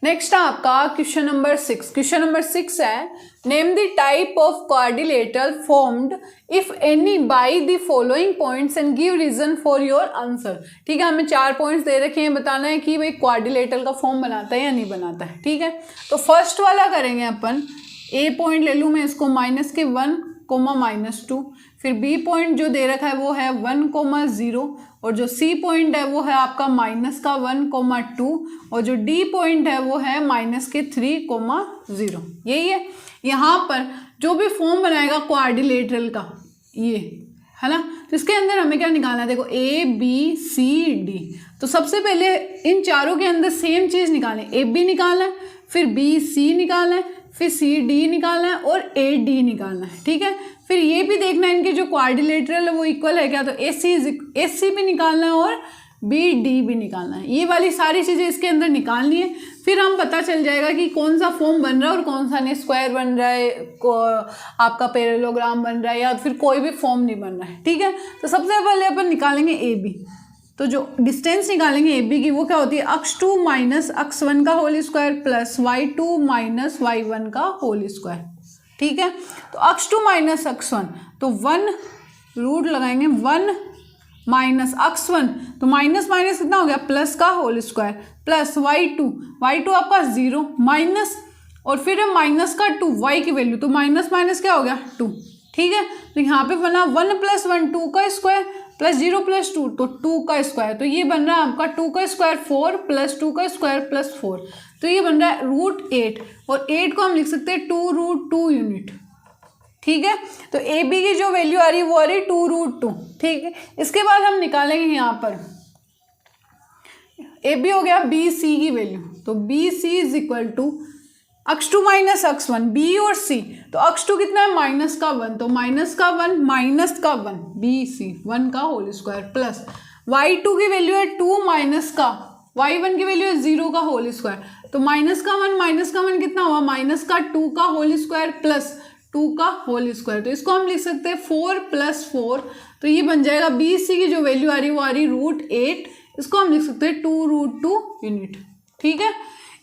Next आपका question number 6। Question number 6 है, name the type of quadrilateral formed if any by the following points and give reason for your answer. ठीक है, हमें 4 points दे रखे हैं, बताना है कि भाई क्वाड्रिलेटरल का फॉर्म बनाता है या नहीं बनाता है। ठीक है, तो फर्स्ट वाला करेंगे अपन। ए पॉइंट ले लूँ मैं इसको -1, -2, फिर बी पॉइंट जो दे रखा है वो है 1, 0, और जो सी पॉइंट है वो है आपका -1, 2, और जो डी पॉइंट है वो है -3, 0। यही है। यहाँ पर जो भी फॉर्म बनाएगा क्वाड्रिलेटरल का, ये है ना, तो इसके अंदर हमें क्या निकालना है, देखो ए बी सी डी। तो सबसे पहले इन चारों के अंदर सेम चीज़ निकालें, ए बी निकालना है, फिर बी सी निकालना है, फिर सी डी निकालना है और ए डी निकालना है। ठीक है, फिर ये भी देखना है इनके जो क्वाड्रिलेटरल है वो इक्वल है क्या, तो ए सी भी निकालना है और बी डी भी निकालना है। ये वाली सारी चीज़ें इसके अंदर निकालनी है, फिर हम पता चल जाएगा कि कौन सा फॉर्म बन रहा है और कौन सा नहीं, स्क्वायर बन रहा है, आपका पैरेललोग्राम बन रहा है, या फिर कोई भी फॉर्म नहीं बन रहा है। ठीक है, तो सबसे पहले अपन निकालेंगे ए बी। तो जो डिस्टेंस निकालेंगे ए बी की वो क्या होती है, x2 - x1 का whole square plus y2 - y1 का होल स्क्वायर। ठीक है, तो x2 - x1 तो 1 रूट लगाएंगे, 1 - x1 तो माइनस माइनस कितना हो गया, प्लस का होल स्क्वायर, प्लस y2 आपका 0 माइनस, और फिर माइनस का 2 y की वैल्यू, तो माइनस माइनस क्या हो गया 2। ठीक है, तो यहाँ पे बना 1 + 1 2 का स्क्वायर प्लस 0 + 2 तो 2 का स्क्वायर, तो ये बन रहा है आपका 2 का स्क्वायर 4 प्लस 2 का स्क्वायर प्लस 4, तो ये बन रहा है √8, और 8 को हम लिख सकते हैं 2√2 यूनिट। ठीक है, तो ए बी की जो वैल्यू आ रही है वो आ रही है 2√2। ठीक है, इसके बाद हम निकालेंगे यहाँ पर ए बी हो गया बी सी की वैल्यू, तो B C is equal to x2 - x1 B और सी, तो x2 कितना है -1, तो -1 बी सी 1 का होल स्क्वायर प्लस y2 की वैल्यू है 2 माइनस का y1 की वैल्यू है 0 का होल स्क्वायर, तो -1 कितना हुआ, -2 का होल स्क्वायर प्लस 2 का होल स्क्वायर, तो इसको हम लिख सकते हैं 4 + 4, तो ये बन जाएगा बी सी की जो वैल्यू आ रही है वो आ रही √8, इसको हम लिख सकते हैं 2√2 यूनिट। ठीक है,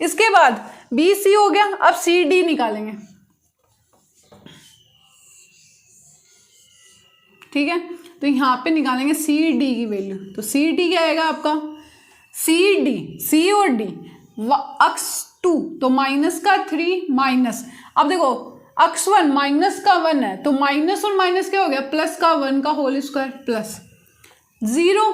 इसके बाद बी सी हो गया, अब सी डी निकालेंगे। ठीक है, तो यहाँ पे निकालेंगे सी डी की वैल्यू, तो सी डी क्या आएगा आपका, सी और डी x2 तो -3 माइनस, अब देखो x1 -1 है, तो माइनस और माइनस क्या हो गया, प्लस का 1 का होल स्क्वायर प्लस 0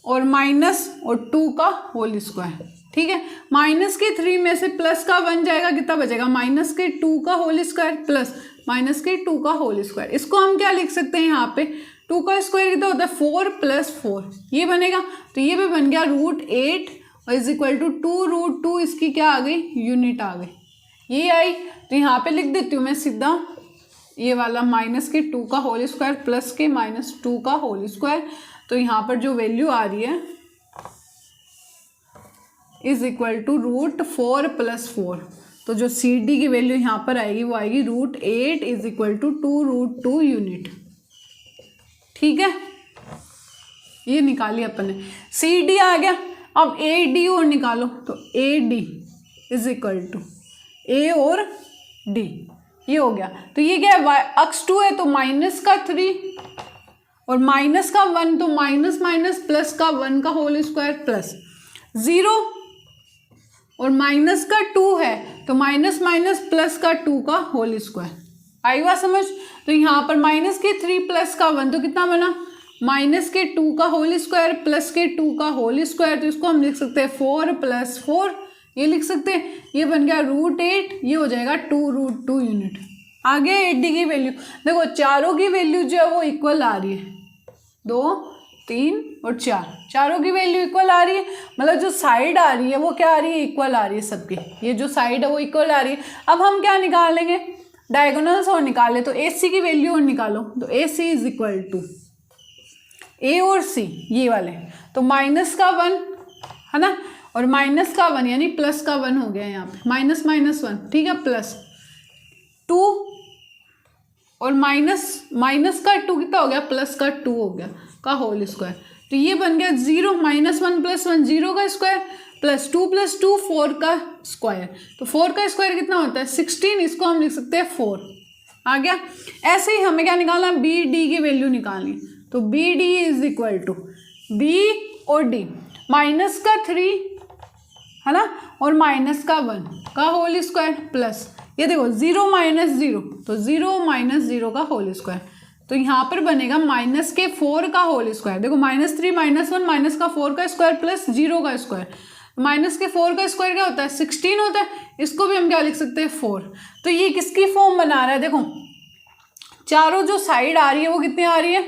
और माइनस और 2 का होल स्क्वायर। ठीक है, -3 में से प्लस का 1 जाएगा, कितना बचेगा, -2 का होल स्क्वायर प्लस -2 का होल स्क्वायर। इसको हम क्या लिख सकते हैं, यहाँ पे 2 का स्क्वायर कितना होता है 4 + 4, ये बनेगा, तो ये भी बन गया √8 और इज इक्वल टू 2√2, इसकी क्या आ गई, यूनिट आ गई, ये आई। तो यहाँ पे लिख देती हूँ मैं सीधा ये वाला -2 का होल स्क्वायर प्लस के -2 का होल स्क्वायर, तो यहाँ पर जो वैल्यू आ रही है इज इक्वल टू √4 + 4, तो जो सी डी की वैल्यू यहाँ पर आएगी वो आएगी √8 इज इक्वल टू 2√2 यूनिट। ठीक है, ये निकाली अपन ने, सी डी आ गया। अब ए डी और निकालो, तो A D is equal to A और डी, ये हो गया। तो ये क्या है, x2 है तो -3 और -1 तो माइनस प्लस का 1 का होल स्क्वायर प्लस 0 और -2 है तो माइनस प्लस का 2 का होल स्क्वायर। आई बात समझ, तो यहाँ पर -3 प्लस का 1 तो कितना बना, -2 का होल स्क्वायर प्लस के 2 का होल स्क्वायर, तो इसको हम लिख सकते हैं 4 + 4, ये लिख सकते हैं, ये बन गया √8, ये हो जाएगा 2√2 यूनिट। आगे ए डी की वैल्यू देखो, चारों की वैल्यू जो है वो इक्वल आ रही है, 2 3 और 4, चारों की वैल्यू इक्वल आ रही है, मतलब जो साइड आ रही है वो क्या आ रही है, इक्वल आ रही है सबकी, ये जो साइड है वो इक्वल आ रही है। अब हम क्या निकालेंगे, डायगोनल्स और निकाले, तो ए सी की वैल्यू और निकालो, तो ए C is equal to A और सी ये वाले, तो -1 है ना, और -1 यानी प्लस का 1 हो गया यहाँ पे, -1 ठीक है, प्लस 2 और माइनस का 2 कितना हो गया, प्लस का 2 हो गया का होल स्क्वायर, तो ये बन गया 0 -1 + 1 0 का स्क्वायर प्लस 2 4 का स्क्वायर, तो 4 का स्क्वायर कितना होता है 16, इसको हम लिख सकते हैं 4। आ गया। ऐसे ही हमें क्या निकालना है, बी डी की वैल्यू निकालनी, तो B D is equal to B और डी माइनस का 3 है ना और माइनस का 1 का होल स्क्वायर प्लस ये देखो 0 माइनस 0, तो 0 माइनस 0 का होल स्क्वायर, तो यहाँ पर बनेगा माइनस के 4 का होल स्क्वायर। देखो -3 -1 माइनस का 4 का स्क्वायर प्लस 0 का स्क्वायर, माइनस के 4 का स्क्वायर क्या होता है 16 होता है, इसको भी हम क्या लिख सकते हैं 4। तो ये किसकी फॉर्म बना रहा है, देखो चारों जो साइड आ रही है वो कितनी आ रही है,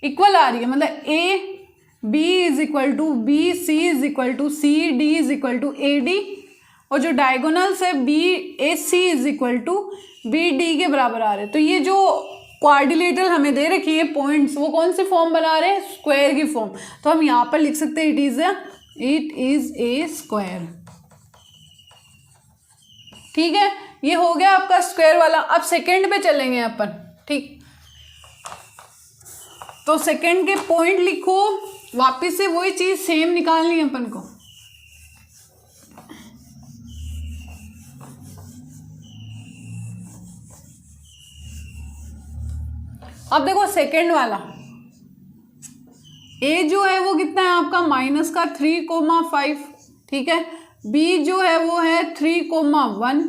इक्वल आ रही है, मतलब A B is equal to B, C is equal to C, D is equal to A D, और जो डायगोनल्स है B A C is equal to B D के बराबर आ रहे हैं। तो ये जो क्वाड्रिलेटरल हमें दे रखी है पॉइंट्स, वो कौन सी फॉर्म बना रहे हैं, स्क्वायर की फॉर्म। तो हम यहाँ पर लिख सकते हैं इट इज ए स्क्वायर। ठीक है, ये हो गया आपका स्क्वायर वाला। अब सेकंड पे चलेंगे अपन। ठीक, तो सेकंड के पॉइंट लिखो, वापस से वही चीज सेम निकालनी है अपन को। अब देखो सेकंड वाला, ए जो है वो कितना है आपका माइनस का 3,5, ठीक है। बी जो है वो है 3,1,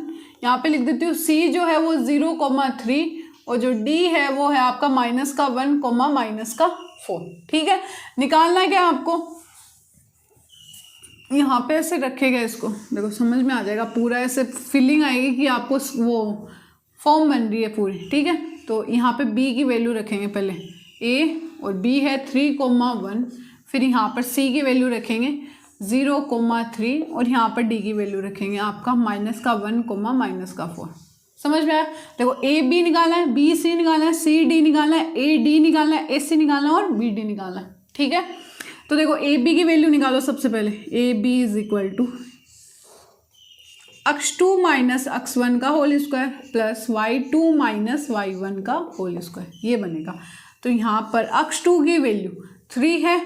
यहाँ पे लिख देती हूँ। सी जो है वो 0,3 और जो डी है वो है आपका माइनस का 1, माइनस का 4। ठीक है, निकालना क्या आपको, यहाँ पे ऐसे रखेगा इसको, देखो समझ में आ जाएगा पूरा, ऐसे फीलिंग आएगी कि आपको वो फॉर्म बन रही है पूरी। ठीक है, तो यहाँ पे b की वैल्यू रखेंगे पहले, a और b है 3,1, फिर यहाँ पर c की वैल्यू रखेंगे 0,3 और यहाँ पर d की वैल्यू रखेंगे आपका माइनस का 1, माइनस का 4। समझ में आया। देखो a b निकालना है, b c निकालना है, c d निकालना है, a d निकालना है, a c निकालना है और b d निकालना है। ठीक है, तो देखो a b की वैल्यू निकालो सबसे पहले। a b is equal to x2 minus x1 का whole square plus y2 minus y1 का होल स्क्वायर, ये बनेगा। तो यहाँ पर x2 की वैल्यू 3 है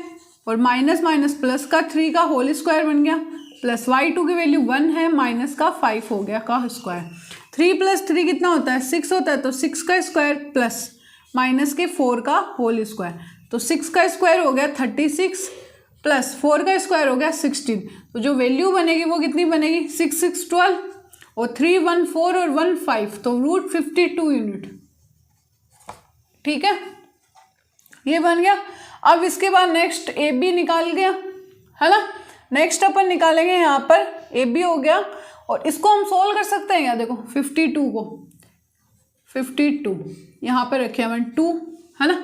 और माइनस माइनस प्लस का 3 का होल स्क्वायर बन गया, प्लस y2 की वैल्यू 1 है, माइनस का 5 हो गया का स्क्वायर। 3 + 3 कितना होता है 6 होता है, तो 6 का स्क्वायर प्लस माइनस के 4 का होल स्क्वायर, तो 6 का स्क्वायर हो गया 36 प्लस 4 का स्क्वायर हो गया 16। तो जो वैल्यू बनेगी वो कितनी बनेगी 6 6 12 और 3 1 4 और 1 5, तो √52 यूनिट। ठीक है, ये बन गया। अब इसके बाद नेक्स्ट ए बी निकाल गया है ना। नेक्स्ट अपन निकालेंगे यहाँ पर ए बी हो गया और इसको हम सोल्व कर सकते हैं। यहाँ देखो 52 को 52 यहाँ पर रखे हमने 2 है ना,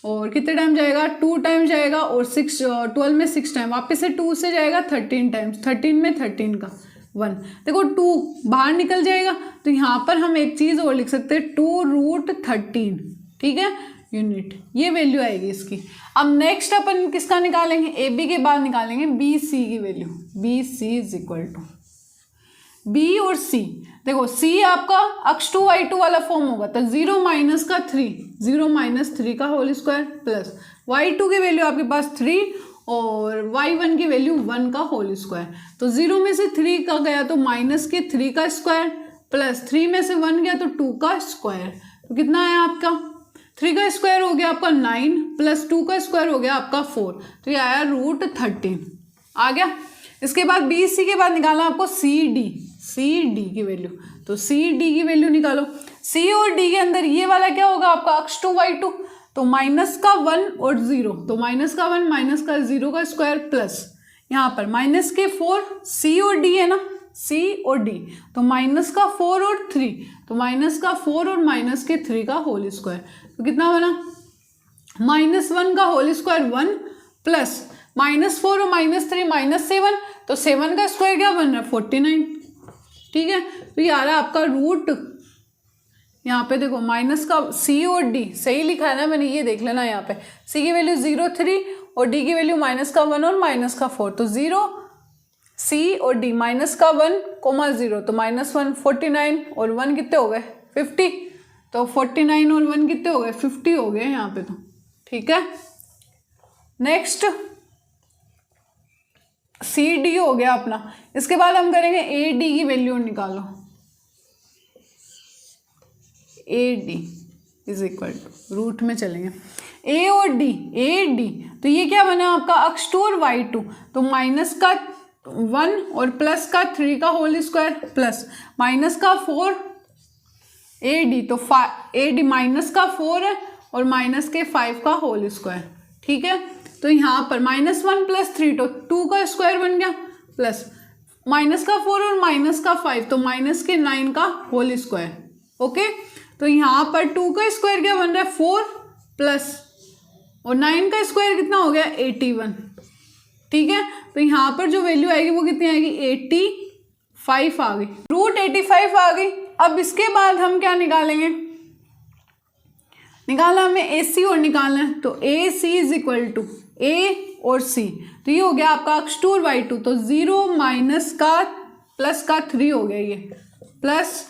और कितने टाइम जाएगा 2 टाइम जाएगा और 12 में 6 टाइम, वापस से 2 से जाएगा 13 टाइम्स, 13 में 13 का 1, देखो 2 बाहर निकल जाएगा। तो यहाँ पर हम एक चीज़ और लिख सकते हैं 2√13, ठीक है यूनिट, ये वैल्यू आएगी इसकी। अब नेक्स्ट अपन किसका निकालेंगे, ए बी के बाद निकालेंगे बी सी की value. B C is equal to B और सी, देखो सी आपका x2 y2 वाला फॉर्म होगा, तो 0 माइनस का 3, 0 माइनस 3 का होल स्क्वायर प्लस y2 की वैल्यू आपके पास 3 और y1 की वैल्यू 1 का होल स्क्वायर। तो 0 में से 3 का गया तो माइनस के 3 का स्क्वायर प्लस 3 में से 1 गया तो 2 का स्क्वायर, तो कितना आया आपका 3 का स्क्वायर हो गया आपका 9 प्लस 2 का स्क्वायर हो गया आपका 4, तो ये आया √13 आ गया। इसके बाद बी सी के बाद निकालना आपको सी डी की वैल्यू, तो सी डी की वैल्यू निकालो। सी और डी के अंदर ये वाला क्या होगा आपका x2 y2, तो माइनस का 1 और 0, तो माइनस का 1 माइनस का 0 का स्क्वायर प्लस यहाँ पर माइनस के 4, सी और डी है ना, सी और डी, तो माइनस का 4 और 3, तो माइनस का 4 और माइनस के 3 का होल स्क्वायर, तो कितना बना -1 का होल स्क्वायर 1 प्लस -4 और -3 -7, तो 7 का स्क्वायर क्या बन रहा है 49। ठीक है, तो ये आ रहा है आपका रूट, यहाँ पे देखो माइनस का सी और डी सही लिखा है ना मैंने, ये देख लेना यहाँ पे सी की वैल्यू 0.3 और डी की वैल्यू -1 और -4, तो 0 सी और डी -1, 0 तो -1 49 और 1 कितने हो गए 50, तो 49 और 1 कितने हो गए 50 हो गए यहाँ पे तो। ठीक है, नेक्स्ट सी डी हो गया अपना। इसके बाद हम करेंगे ए डी की वैल्यू निकालो, A D is equal to, root में चलेंगे, ए और डी, ए डी, तो ये क्या बना आपका अक्ष 2 और वाई 2, तो माइनस का 1 और प्लस का 3 का होल स्क्वायर प्लस माइनस का 4 ए डी, तो ए डी माइनस का 4 है और माइनस के 5 का होल स्क्वायर, ठीक है। तो यहाँ पर -1 + 3 तो 2 का स्क्वायर बन गया, प्लस माइनस का 4 और माइनस का 5 तो माइनस के 9 का होल स्क्वायर, ओके। तो यहाँ पर 2 का स्क्वायर क्या बन रहा है 4 प्लस और 9 का स्क्वायर कितना हो गया 81, ठीक है। तो यहाँ पर जो वैल्यू आएगी वो कितनी आएगी 85 आ गई, रूट 85 आ गई। अब इसके बाद हम क्या निकालेंगे, निकालना हमें ए सी और निकालना है, तो ए C is equal to A और सी, तो ये हो गया आपका अक्ष 2 और वाई 2, तो 0 माइनस का प्लस का 3 हो गया, ये प्लस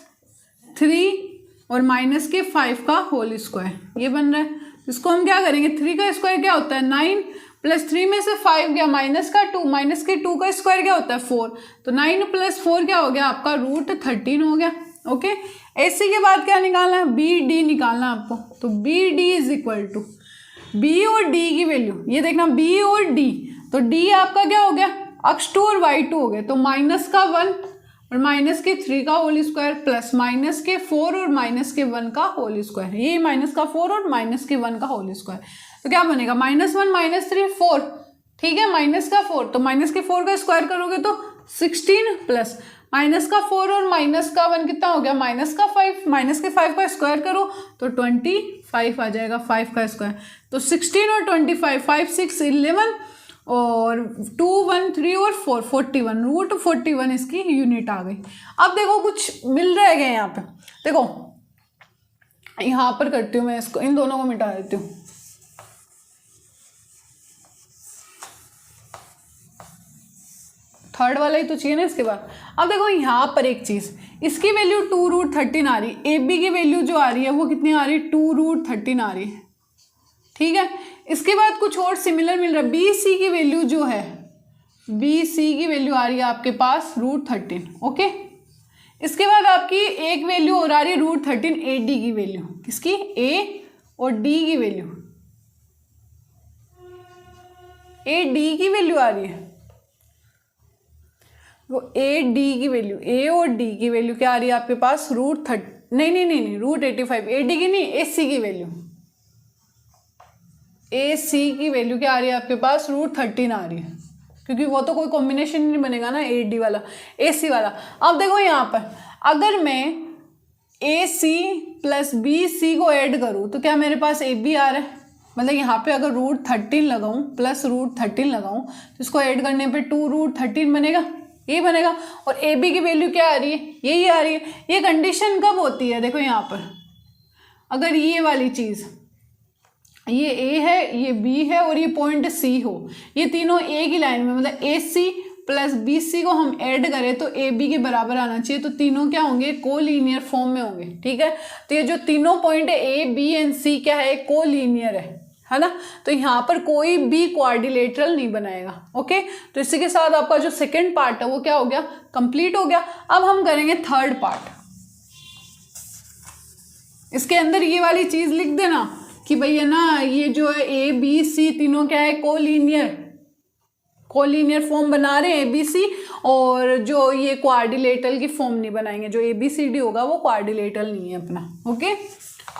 3 और माइनस के 5 का होल स्क्वायर ये बन रहा है। इसको हम क्या करेंगे, 3 का स्क्वायर क्या होता है 9 प्लस 3 में से 5 गया माइनस का 2, माइनस के 2 का स्क्वायर क्या होता है 4, तो 9 + 4 क्या हो गया आपका रूट 13 हो गया, ओके। ऐसे के बाद क्या निकालना है, बी डी निकालना है आपको, तो B D is equal to B और डी की वैल्यू, ये देखना बी और डी, तो डी आपका क्या हो गया अक्ष 2 और वाई 2 हो गए, तो माइनस का 1 और माइनस के 3 का होल स्क्वायर प्लस माइनस के 4 और माइनस के 1 का होल स्क्वायर, ये माइनस का 4 और माइनस के 1 का होल स्क्वायर, तो क्या बनेगा -1 -3 4, ठीक है, माइनस का 4, तो माइनस के 4 का स्क्वायर करोगे तो 16 प्लस माइनस का 4 और माइनस का 1 कितना हो गया माइनस का 5, माइनस के 5 का स्क्वायर करो तो 25 आ जाएगा, 5 का स्क्वायर, तो 16 और 25 5 6 11 और 2 1 3 और 4 41, रूट 41 इसकी यूनिट आ गई। अब देखो कुछ मिल रहा है यहाँ पे, देखो यहाँ पर करती हूँ मैं इसको, इन दोनों को मिटा देती हूँ, थर्ड वाला ही तो चाहिए ना इसके बाद। अब देखो यहाँ पर एक चीज़, इसकी वैल्यू 2√13 आ रही, ए बी की वैल्यू जो आ रही है वो कितनी आ रही है 2√13 आ रही है, ठीक है। इसके बाद कुछ और सिमिलर मिल रहा है, बी सी की वैल्यू जो है, बी सी की वैल्यू आ रही है आपके पास √13, ओके। इसके बाद आपकी एक वैल्यू और आ रही है √13 ए डी की वैल्यू, किसकी ए और डी की वैल्यू, ए डी की वैल्यू आ रही है, वो ए डी की वैल्यू, ए और डी की वैल्यू क्या आ रही है आपके पास नहीं √85, ए डी की नहीं ए सी की वैल्यू, ए सी की वैल्यू क्या आ रही है आपके पास √13 आ रही है, क्योंकि वो तो कोई कॉम्बिनेशन नहीं बनेगा ना ए डी वाला ए सी वाला। अब देखो यहाँ पर अगर मैं ए सी प्लस बी सी को ऐड करूँ तो क्या मेरे पास ए बी आ रहा है, मतलब यहाँ पे अगर √13 लगाऊँ प्लस √13 लगाऊँ तो इसको ऐड करने पे 2√13 बनेगा, ये बनेगा, और ए बी की वैल्यू क्या आ रही है यही आ रही है। ये कंडीशन कब होती है, देखो यहाँ पर अगर ये वाली चीज़, ये ए है ये बी है और ये पॉइंट सी हो, ये तीनों एक ही लाइन में, मतलब ए सी प्लस बी सी को हम ऐड करें तो ए बी के बराबर आना चाहिए, तो तीनों क्या होंगे कोलीनियर फॉर्म में होंगे, ठीक है। तो ये जो तीनों पॉइंट है ए बी एंड सी क्या है कोलीनियर है ना, तो यहाँ पर कोई भी क्वाड्रिलेटरल नहीं बनाएगा, ओके। तो इसी के साथ आपका जो सेकंड पार्ट है वो क्या हो गया कंप्लीट हो गया। अब हम करेंगे थर्ड पार्ट, इसके अंदर ये वाली चीज लिख देना कि भैया ना ये जो है ए बी सी तीनों क्या है कोलीनियर फॉर्म बना रहे हैं ए बी सी, और जो ये क्वाड्रिलेटरल की फॉर्म नहीं बनाएंगे, जो ए बी सी डी होगा वो क्वाड्रिलेटरल नहीं है अपना, ओके।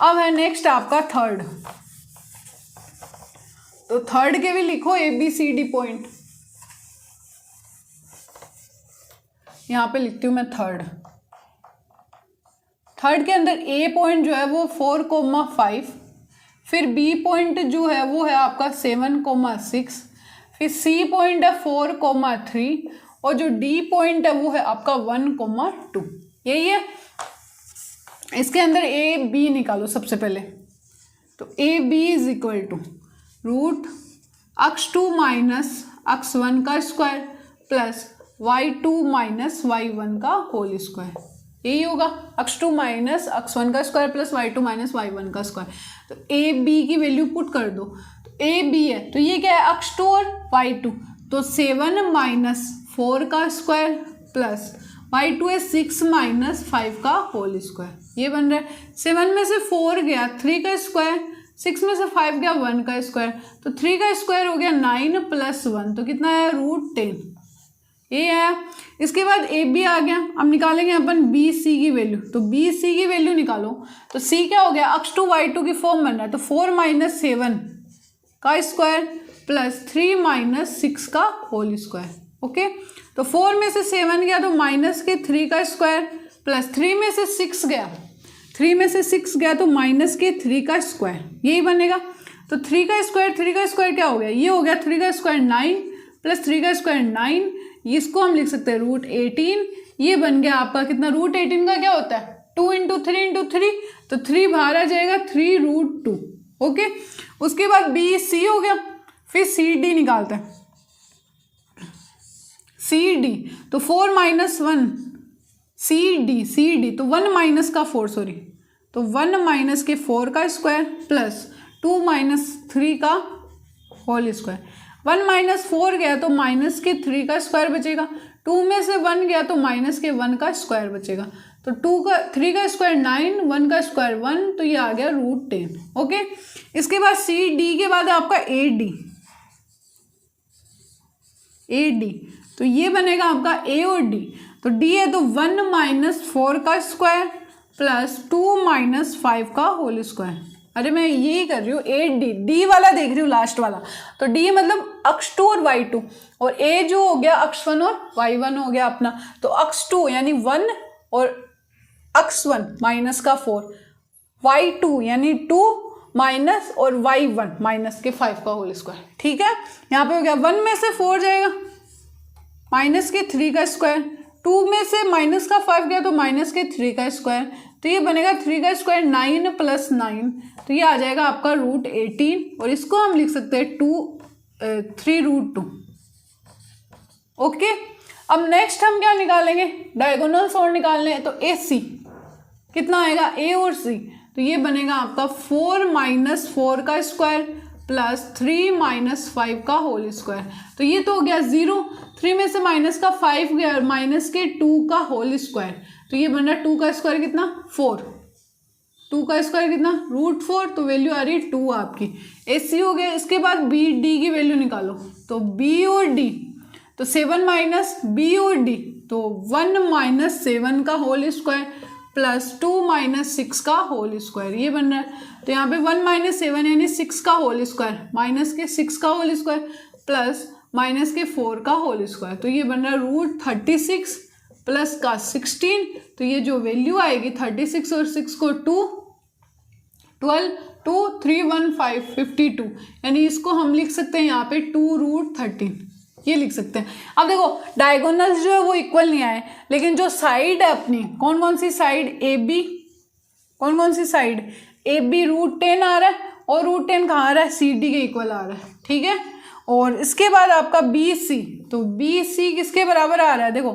अब है नेक्स्ट आपका थर्ड, तो थर्ड के भी लिखो A B C D point, यहां पे लिखती हूं मैं थर्ड के अंदर ए पॉइंट जो है वो 4,5, फिर बी पॉइंट जो है वो है आपका 7,6, फिर सी पॉइंट है 4,3 और जो डी पॉइंट है वो है आपका 1,2, यही है। इसके अंदर ए बी निकालो सबसे पहले, तो A B is equal to root x 2 minus अक्ष 1 का square plus y2 minus y1 का होल स्क्वायर, यही होगा अक्ष 2 माइनस अक्ष 1 का square plus y2 minus y1 का स्क्वायर। तो ए बी की वैल्यू पुट कर दो, तो ए बी है तो ये क्या है अक्ष 2 और y2, तो 7 माइनस 4 का स्क्वायर प्लस y2 है 6 माइनस 5 का होल स्क्वायर, ये बन रहा है। 7 में से 4 गया 3 का स्क्वायर, 6 में से 5 गया 1 का स्क्वायर, तो 3 का स्क्वायर हो गया 9 प्लस 1, तो कितना आया √10, ये आया। इसके बाद ए बी आ गया, अब निकालेंगे अपन बी सी की वैल्यू, तो बी सी की वैल्यू निकालो, तो सी क्या हो गया, x2 y2 की फॉर्म बन रहा है, तो 4 माइनस 7 का स्क्वायर प्लस 3 माइनस 6 का होल स्क्वायर, ओके। तो 4 में से 7 गया तो माइनस के 3 का स्क्वायर प्लस 3 में से 6 गया, 3 में से 6 गया तो माइनस के 3 का स्क्वायर, यही बनेगा। तो 3 का स्क्वायर क्या हो गया, ये हो गया 3 का स्क्वायर 9 प्लस 3 का स्क्वायर 9, इसको हम लिख सकते हैं √18, ये बन गया आपका कितना, √18 का क्या होता है 2 × 3 × 3, तो 3 बाहर आ जाएगा 3√2, ओके। उसके बाद बी सी हो गया, फिर सी डी निकालते हैं, सी डी तो 4 माइनस 1 सी डी तो 1 माइनस का 4 सॉरी, तो 1 माइनस के 4 का स्क्वायर प्लस 2 माइनस 3 का होल स्क्वायर, 1 माइनस 4 गया तो माइनस के 3 का स्क्वायर बचेगा, 2 में से 1 गया तो माइनस के 1 का स्क्वायर बचेगा, तो 3 का स्क्वायर 9, 1 का स्क्वायर 1, तो ये आ गया √10, ओके। इसके बाद सी डी के बाद आपका ए डी, तो ये बनेगा आपका ए और डी, तो डी है तो 1 माइनस 4 का स्क्वायर प्लस 2 माइनस 5 का होल स्क्वायर, अरे मैं यही कर रही हूँ, ए डी वाला देख रही हूँ लास्ट वाला, तो डी मतलब x2 और y2, और ए जो हो गया x1 और y1 हो गया अपना, तो x2 यानी 1 और x1 माइनस का 4, y2 यानी 2 माइनस और y1 माइनस के 5 का होल स्क्वायर, ठीक है। यहाँ पे हो गया 1 में से 4 जाएगा माइनस के 3 का स्क्वायर, 2 में से माइनस का 5 गया तो माइनस के 3 का स्क्वायर, तो ये बनेगा 3 का स्क्वायर 9 प्लस 9, तो ये आ जाएगा आपका √18, और इसको हम लिख सकते हैं 3√2, ओके। अब नेक्स्ट हम क्या निकालेंगे, डायगोनल्स और निकालने हैं, तो ए सी कितना आएगा, ए और सी, तो ये बनेगा आपका 4 माइनस 4 का स्क्वायर प्लस 3 माइनस 5 का होल स्क्वायर, तो ये तो हो गया 0, 3 में से माइनस का 5 गया माइनस के 2 का होल स्क्वायर, तो ये बन रहा 2 का स्क्वायर कितना 4, 2 का स्क्वायर कितना √4, तो वैल्यू आ रही है 2 आपकी, ए सी हो गया। इसके बाद बी डी की वैल्यू निकालो, तो बी और डी, तो 7 माइनस बी और डी, तो 1 माइनस 7 का होल स्क्वायर प्लस 2 माइनस 6 का होल स्क्वायर, ये बन रहा है। तो यहाँ पे 1 माइनस 7 यानी 6 का होल स्क्वायर माइनस के 6 का होल स्क्वायर प्लस माइनस के 4 का होल स्क्वायर, तो ये बन रहा है √36 प्लस का 16, तो ये जो वैल्यू आएगी 36 और 6 को 12 2 3 1 5 52, यानी इसको हम लिख सकते हैं यहाँ पे 2√13, ये लिख सकते हैं। अब देखो डायगोनल्स जो है वो इक्वल नहीं आए, लेकिन जो साइड है अपनी कौन कौन सी साइड, ए बी, कौन सी साइड ए बी √10 आ रहा है, और √10 कहाँ आ रहा है, सी डी के इक्वल आ रहा है, ठीक है। और इसके बाद आपका बी सी, तो बी सी किसके बराबर आ रहा है, देखो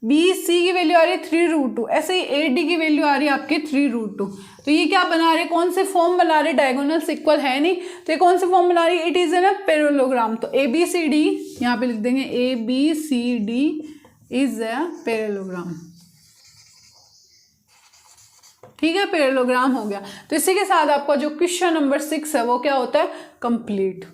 बी सी की वैल्यू आ रही है 3√2, ऐसे ही ए डी की वैल्यू आ रही है आपकी 3√2, तो ये क्या बना रहे, कौन से फॉर्म बना रहे, डायगोनल्स इक्वल है नहीं, तो ये कौन से फॉर्म बना रही है, इट इज एन पैरेललोग्राम, तो ए बी सी डी यहाँ पे लिख देंगे, A B C D is a parallelogram, ठीक है, पैरेललोग्राम हो गया। तो इसी के साथ आपका जो क्वेश्चन नंबर 6 है वो क्या होता है, कंप्लीट।